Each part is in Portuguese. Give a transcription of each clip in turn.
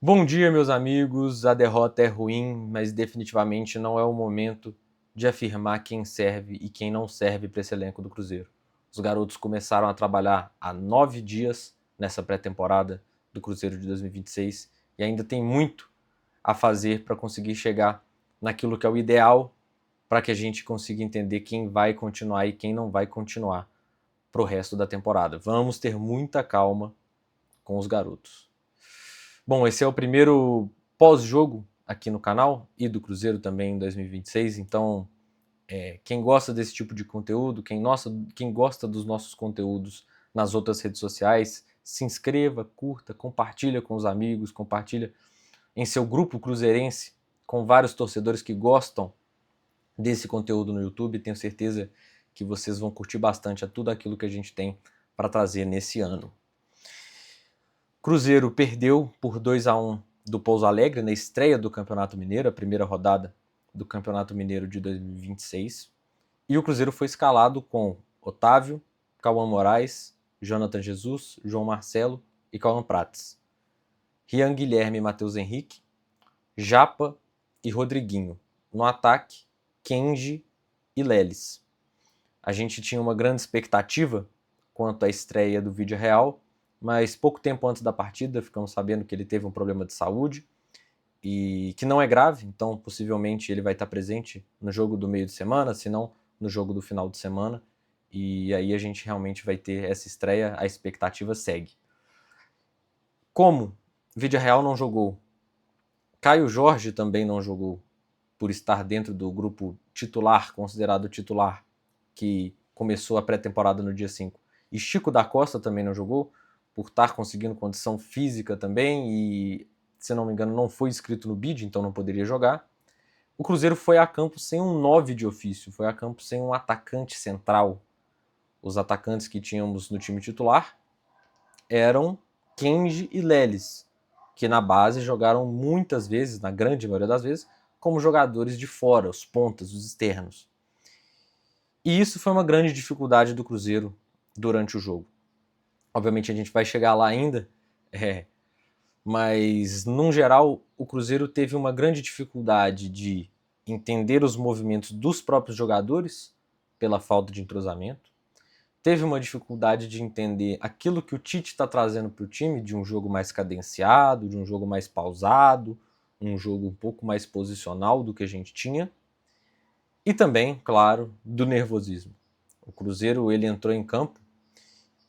Bom dia, meus amigos. A derrota é ruim, mas definitivamente não é o momento de afirmar quem serve e quem não serve para esse elenco do Cruzeiro. Os garotos começaram a trabalhar há 9 dias nessa pré-temporada do Cruzeiro de 2026 e ainda tem muito a fazer para conseguir chegar naquilo que é o ideal para que a gente consiga entender quem vai continuar e quem não vai continuar para o resto da temporada. Vamos ter muita calma com os garotos. Bom, esse é o primeiro pós-jogo aqui no canal e do Cruzeiro também em 2026, então quem gosta desse tipo de conteúdo, quem gosta dos nossos conteúdos nas outras redes sociais, se inscreva, curta, compartilha com os amigos, compartilha em seu grupo cruzeirense com vários torcedores que gostam desse conteúdo no YouTube. Tenho certeza que vocês vão curtir bastante a tudo aquilo que a gente tem para trazer nesse ano. Cruzeiro perdeu por 2-1 do Pouso Alegre na estreia do Campeonato Mineiro, a primeira rodada do Campeonato Mineiro de 2026. E o Cruzeiro foi escalado com Otávio, Cauã Moraes, Jonathan Jesus, João Marcelo e Cauã Prates. Rian Guilherme e Matheus Henrique, Japa e Rodriguinho. No ataque, Kenji e Leles. A gente tinha uma grande expectativa quanto à estreia do Vídeo Real, mas pouco tempo antes da partida ficamos sabendo que ele teve um problema de saúde e que não é grave, então possivelmente ele vai estar presente no jogo do meio de semana, se não no jogo do final de semana, e aí a gente realmente vai ter essa estreia, a expectativa segue. Como Vídeo Real não jogou, Caio Jorge também não jogou, por estar dentro do grupo titular, considerado titular, que começou a pré-temporada no dia 5. E Chico da Costa também não jogou, por estar conseguindo condição física também, e, se não me engano, não foi inscrito no bid, então não poderia jogar. O Cruzeiro foi a campo sem um 9 de ofício, foi a campo sem um atacante central. Os atacantes que tínhamos no time titular eram Kenji e Leles, que na base jogaram muitas vezes, na grande maioria das vezes, como jogadores de fora, os pontas, os externos. E isso foi uma grande dificuldade do Cruzeiro durante o jogo. Obviamente a gente vai chegar lá ainda, mas num geral o Cruzeiro teve uma grande dificuldade de entender os movimentos dos próprios jogadores pela falta de entrosamento. Teve uma dificuldade de entender aquilo que o Tite está trazendo para o time, de um jogo mais cadenciado, de um jogo mais pausado, um jogo um pouco mais posicional do que a gente tinha. E também, claro, do nervosismo. O Cruzeiro ele entrou em campo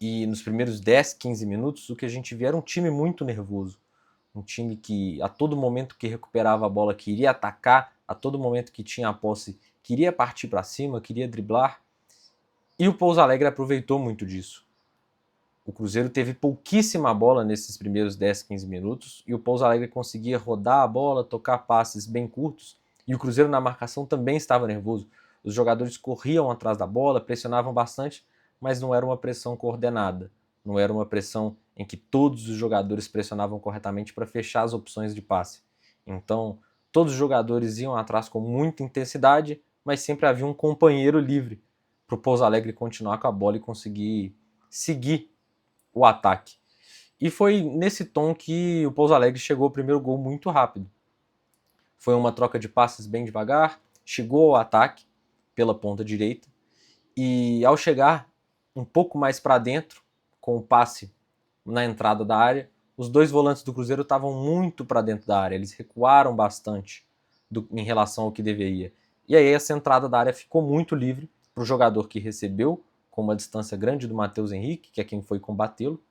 e nos primeiros 10, 15 minutos o que a gente via era um time muito nervoso. Um time que a todo momento que recuperava a bola queria atacar, a todo momento que tinha a posse queria partir para cima, queria driblar. E o Pouso Alegre aproveitou muito disso. O Cruzeiro teve pouquíssima bola nesses primeiros 10, 15 minutos e o Pouso Alegre conseguia rodar a bola, tocar passes bem curtos, e o Cruzeiro na marcação também estava nervoso. Os jogadores corriam atrás da bola, pressionavam bastante, mas não era uma pressão coordenada. Não era uma pressão em que todos os jogadores pressionavam corretamente para fechar as opções de passe. Então, todos os jogadores iam atrás com muita intensidade, mas sempre havia um companheiro livre para o Pouso Alegre continuar com a bola e conseguir seguir o ataque. E foi nesse tom que o Pouso Alegre chegou ao primeiro gol muito rápido. Foi uma troca de passes bem devagar, chegou ao ataque pela ponta direita e ao chegar um pouco mais para dentro, com o passe na entrada da área, os dois volantes do Cruzeiro estavam muito para dentro da área, eles recuaram bastante em relação ao que deveria. E aí essa entrada da área ficou muito livre para o jogador que recebeu, com uma distância grande do Matheus Henrique, que é quem foi combatê-lo,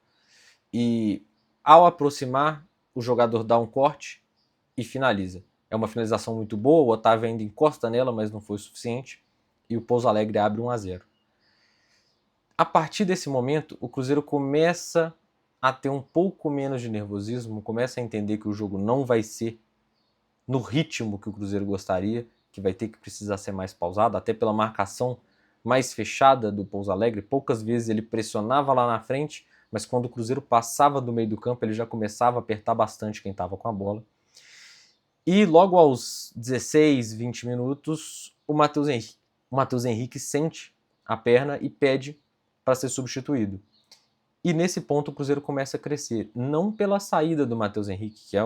e ao aproximar, o jogador dá um corte e finaliza. É uma finalização muito boa, o Otávio ainda encosta nela, mas não foi o suficiente, e o Pouso Alegre abre 1-0. A partir desse momento, o Cruzeiro começa a ter um pouco menos de nervosismo, começa a entender que o jogo não vai ser no ritmo que o Cruzeiro gostaria, que vai ter que precisar ser mais pausado, até pela marcação mais fechada do Pouso Alegre. Poucas vezes ele pressionava lá na frente, mas quando o Cruzeiro passava do meio do campo, ele já começava a apertar bastante quem estava com a bola. E logo aos 16, 20 minutos, o Matheus Henrique sente a perna e pede para ser substituído. E nesse ponto o Cruzeiro começa a crescer, não pela saída do Matheus Henrique, que é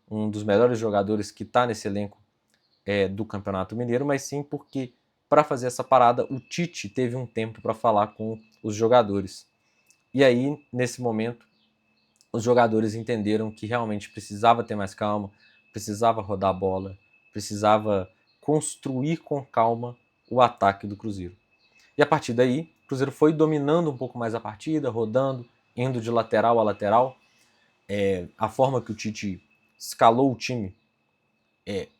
um dos melhores jogadores que está nesse elenco do Campeonato Mineiro, mas sim porque, para fazer essa parada, o Tite teve um tempo para falar com os jogadores. E aí, nesse momento, os jogadores entenderam que realmente precisava ter mais calma, precisava rodar a bola, precisava construir com calma o ataque do Cruzeiro. E a partir daí, o Cruzeiro foi dominando um pouco mais a partida, rodando, indo de lateral a lateral. A forma que o Tite escalou o time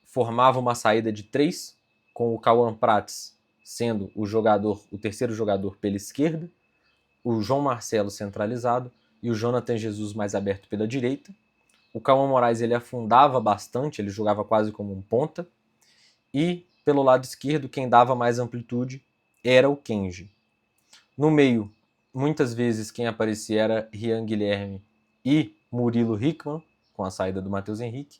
formava uma saída de 3, com o Cauã Prates sendo o terceiro jogador pela esquerda, o João Marcelo centralizado e o Jonathan Jesus mais aberto pela direita. O Cauã Moraes ele afundava bastante, ele jogava quase como um ponta. E pelo lado esquerdo, quem dava mais amplitude era o Kenji. No meio, muitas vezes quem aparecia era Rian Guilherme e Murilo Hickman, com a saída do Matheus Henrique.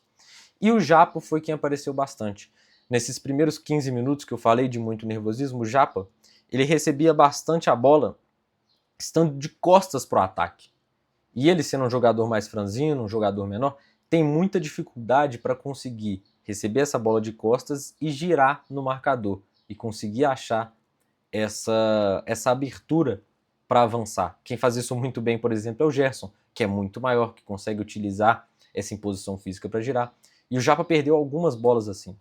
E o Japa foi quem apareceu bastante. Nesses primeiros 15 minutos que eu falei de muito nervosismo, o Japa ele recebia bastante a bola estando de costas para o ataque. E ele, sendo um jogador mais franzino, um jogador menor, tem muita dificuldade para conseguir receber essa bola de costas e girar no marcador e conseguir achar essa abertura para avançar. Quem faz isso muito bem, por exemplo, é o Gerson, que é muito maior, que consegue utilizar essa imposição física para girar. E o Japa perdeu algumas bolas assim.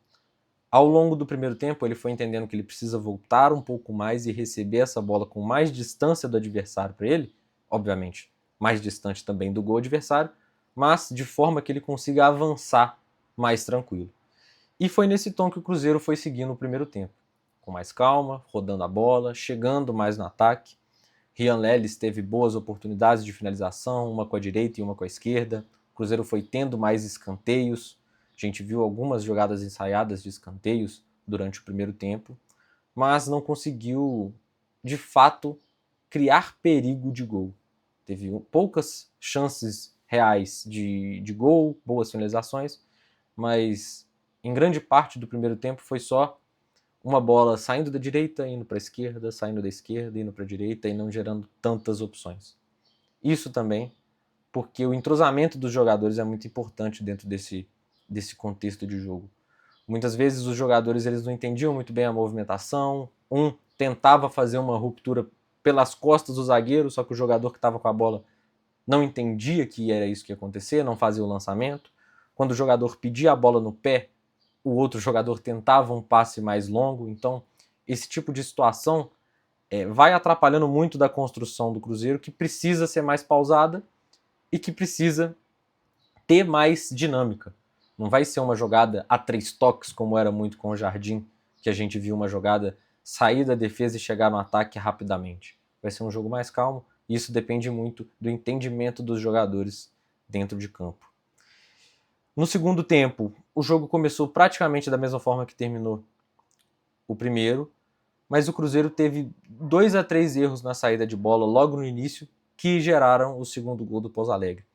Ao longo do primeiro tempo, ele foi entendendo que ele precisa voltar um pouco mais e receber essa bola com mais distância do adversário para ele, obviamente mais distante também do gol adversário, mas de forma que ele consiga avançar mais tranquilo. E foi nesse tom que o Cruzeiro foi seguindo o primeiro tempo, com mais calma, rodando a bola, chegando mais no ataque. Rian Leles teve boas oportunidades de finalização, uma com a direita e uma com a esquerda. O Cruzeiro foi tendo mais escanteios. A gente viu algumas jogadas ensaiadas de escanteios durante o primeiro tempo, mas não conseguiu, de fato, criar perigo de gol. Teve poucas chances reais de gol, boas finalizações, mas em grande parte do primeiro tempo foi só uma bola saindo da direita, indo para a esquerda, saindo da esquerda, indo para a direita e não gerando tantas opções. Isso também porque o entrosamento dos jogadores é muito importante dentro desse contexto de jogo. Muitas vezes os jogadores eles não entendiam muito bem a movimentação, um tentava fazer uma ruptura pelas costas do zagueiro, só que o jogador que estava com a bola não entendia que era isso que ia acontecer, não fazia o lançamento. Quando o jogador pedia a bola no pé, o outro jogador tentava um passe mais longo. Então, esse tipo de situação vai atrapalhando muito da construção do Cruzeiro, que precisa ser mais pausada e que precisa ter mais dinâmica. Não vai ser uma jogada a 3 toques, como era muito com o Jardim, que a gente viu uma jogada sair da defesa e chegar no ataque rapidamente. Vai ser um jogo mais calmo, e isso depende muito do entendimento dos jogadores dentro de campo. No segundo tempo, o jogo começou praticamente da mesma forma que terminou o primeiro, mas o Cruzeiro teve 2 a 3 erros na saída de bola logo no início que geraram o segundo gol do Pouso Alegre.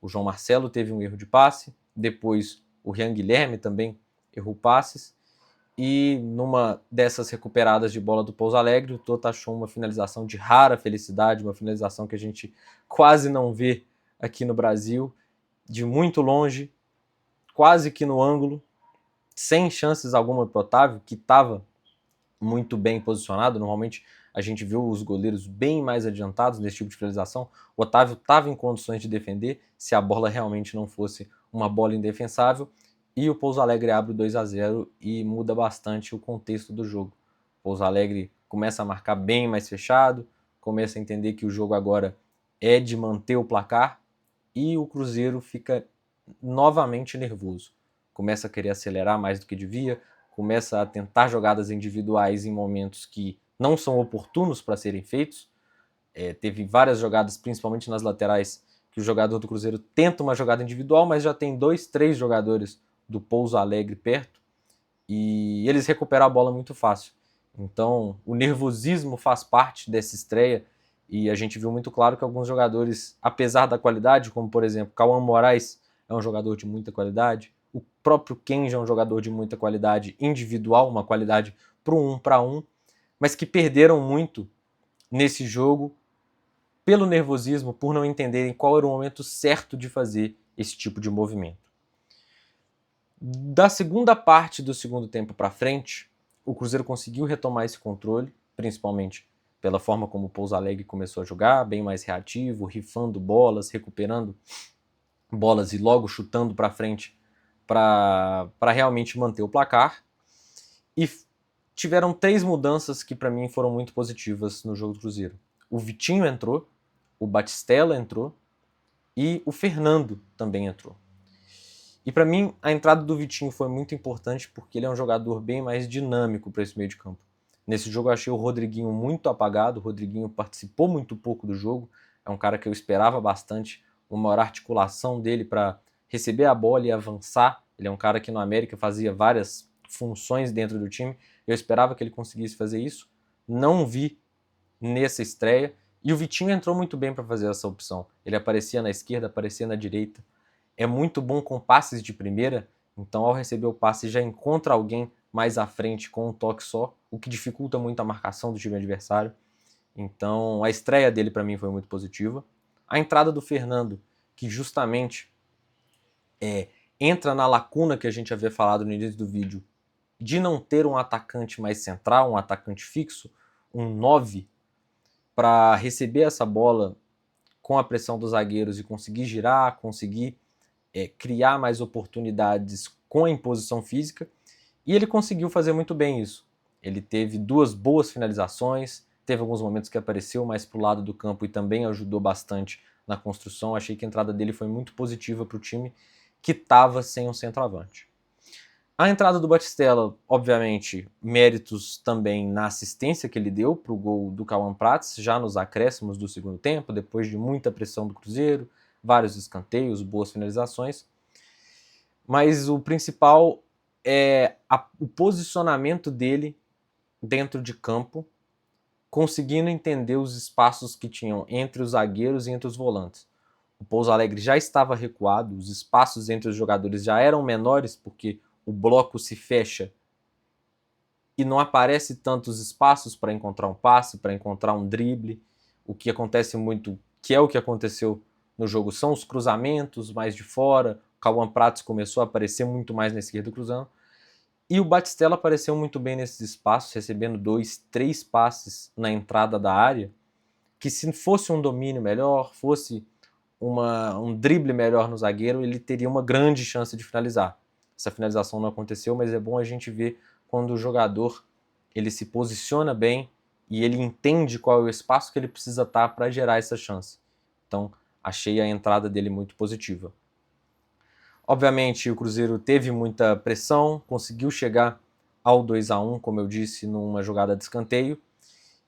O João Marcelo teve um erro de passe, depois o Rian Guilherme também errou passes, e numa dessas recuperadas de bola do Pouso Alegre, o Tota achou uma finalização de rara felicidade, uma finalização que a gente quase não vê aqui no Brasil, de muito longe, quase que no ângulo, sem chances alguma para o Otávio, que estava muito bem posicionado. Normalmente a gente viu os goleiros bem mais adiantados nesse tipo de finalização. O Otávio estava em condições de defender se a bola realmente não fosse uma bola indefensável. E o Pouso Alegre abre o 2 a 0 e muda bastante o contexto do jogo. O Pouso Alegre começa a marcar bem mais fechado, começa a entender que o jogo agora é de manter o placar, e o Cruzeiro fica novamente nervoso. Começa a querer acelerar mais do que devia, começa a tentar jogadas individuais em momentos que não são oportunos para serem feitos. Teve várias jogadas, principalmente nas laterais, que o jogador do Cruzeiro tenta uma jogada individual, mas já tem 2, 3 jogadores do Pouso Alegre perto, e eles recuperam a bola muito fácil. Então, o nervosismo faz parte dessa estreia, e a gente viu muito claro que alguns jogadores, apesar da qualidade, como por exemplo, Cauã Moraes é um jogador de muita qualidade, o próprio Kenji é um jogador de muita qualidade individual, uma qualidade para um para um, mas que perderam muito nesse jogo pelo nervosismo, por não entenderem qual era o momento certo de fazer esse tipo de movimento. Da segunda parte do segundo tempo para frente, o Cruzeiro conseguiu retomar esse controle, principalmente pela forma como o Pouso Alegre começou a jogar, bem mais reativo, rifando bolas, recuperando bolas e logo chutando para frente para realmente manter o placar. E tiveram 3 mudanças que para mim foram muito positivas no jogo do Cruzeiro. O Vitinho entrou, o Batistella entrou e o Fernando também entrou. E para mim, a entrada do Vitinho foi muito importante porque ele é um jogador bem mais dinâmico para esse meio de campo. Nesse jogo eu achei o Rodriguinho muito apagado, o Rodriguinho participou muito pouco do jogo, é um cara que eu esperava bastante uma maior articulação dele para receber a bola e avançar. Ele é um cara que no América fazia várias funções dentro do time, eu esperava que ele conseguisse fazer isso, não vi nessa estreia, e o Vitinho entrou muito bem para fazer essa opção. Ele aparecia na esquerda, aparecia na direita, é muito bom com passes de primeira, então ao receber o passe já encontra alguém mais à frente com um toque só, o que dificulta muito a marcação do time adversário. Então a estreia dele para mim foi muito positiva. A entrada do Fernando, que justamente entra na lacuna que a gente havia falado no início do vídeo, de não ter um atacante mais central, um atacante fixo, um 9, para receber essa bola com a pressão dos zagueiros e conseguir girar, conseguir criar mais oportunidades com a imposição física, e ele conseguiu fazer muito bem isso. Ele teve 2 boas finalizações, teve alguns momentos que apareceu mais para o lado do campo e também ajudou bastante na construção. Achei que a entrada dele foi muito positiva para o time, que estava sem um centroavante. A entrada do Batistella, obviamente, méritos também na assistência que ele deu para o gol do Cauã Prats, já nos acréscimos do segundo tempo, depois de muita pressão do Cruzeiro, vários escanteios, boas finalizações. Mas o principal é o posicionamento dele dentro de campo, conseguindo entender os espaços que tinham entre os zagueiros e entre os volantes. O Pouso Alegre já estava recuado, os espaços entre os jogadores já eram menores, porque o bloco se fecha e não aparece tantos espaços para encontrar um passe, para encontrar um drible. O que acontece muito, que é o que aconteceu no jogo, são os cruzamentos mais de fora. O Cauã Prats começou a aparecer muito mais na esquerda cruzando. E o Batistella apareceu muito bem nesses espaços, recebendo 2, 3 passes na entrada da área, que se fosse um domínio melhor, fosse um drible melhor no zagueiro, ele teria uma grande chance de finalizar. Essa finalização não aconteceu, mas é bom a gente ver quando o jogador ele se posiciona bem e ele entende qual é o espaço que ele precisa estar para gerar essa chance. Então, achei a entrada dele muito positiva. Obviamente, o Cruzeiro teve muita pressão, conseguiu chegar ao 2-1, como eu disse, numa jogada de escanteio,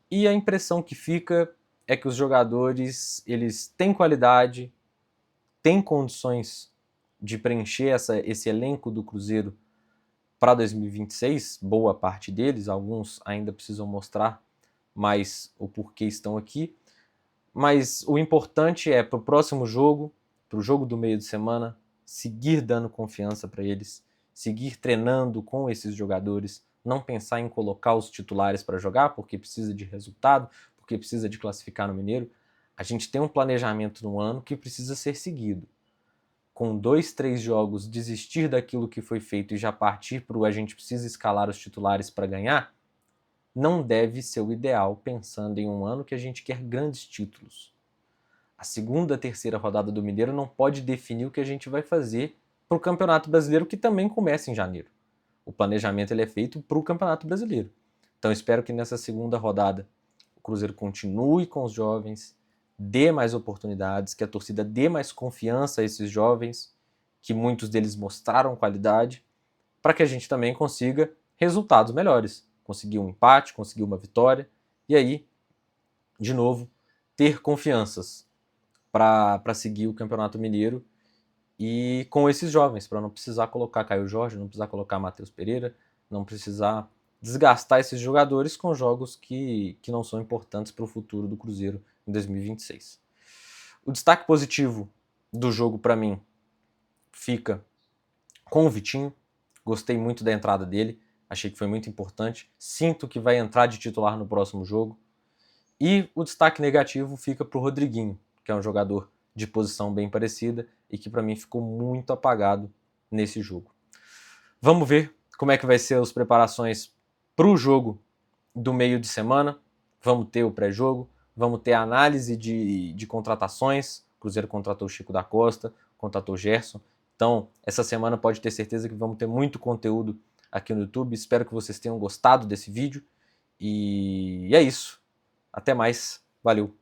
e a impressão que fica é que os jogadores eles têm qualidade, têm condições de preencher esse elenco do Cruzeiro para 2026, boa parte deles, alguns ainda precisam mostrar mais o porquê estão aqui, mas o importante é para o próximo jogo, para o jogo do meio de semana, seguir dando confiança para eles, seguir treinando com esses jogadores, não pensar em colocar os titulares para jogar porque precisa de resultado, porque precisa de classificar no Mineiro. A gente tem um planejamento no ano que precisa ser seguido. Com 2, 3 jogos, desistir daquilo que foi feito e já partir para o a gente precisa escalar os titulares para ganhar, não deve ser o ideal pensando em um ano que a gente quer grandes títulos. A segunda, terceira rodada do Mineiro não pode definir o que a gente vai fazer para o Campeonato Brasileiro, que também começa em janeiro. O planejamento ele é feito para o Campeonato Brasileiro. Então espero que nessa segunda rodada o Cruzeiro continue com os jovens, dê mais oportunidades, que a torcida dê mais confiança a esses jovens, que muitos deles mostraram qualidade, para que a gente também consiga resultados melhores. Conseguir um empate, conseguir uma vitória, e aí, de novo, ter confianças para seguir o Campeonato Mineiro e com esses jovens, para não precisar colocar Caio Jorge, não precisar colocar Matheus Pereira, não precisar desgastar esses jogadores com jogos que não são importantes para o futuro do Cruzeiro em 2026. O destaque positivo do jogo para mim fica com o Vitinho. Gostei muito da entrada dele, achei que foi muito importante. Sinto que vai entrar de titular no próximo jogo. E o destaque negativo fica para o Rodriguinho, que é um jogador de posição bem parecida e que para mim ficou muito apagado nesse jogo. Vamos ver como é que vai ser as preparações para o jogo do meio de semana. Vamos ter o pré-jogo, vamos ter a análise de contratações. O Cruzeiro contratou o Chico da Costa, contratou o Gerson. Então, essa semana pode ter certeza que vamos ter muito conteúdo aqui no YouTube. Espero que vocês tenham gostado desse vídeo. E é isso. Até mais. Valeu.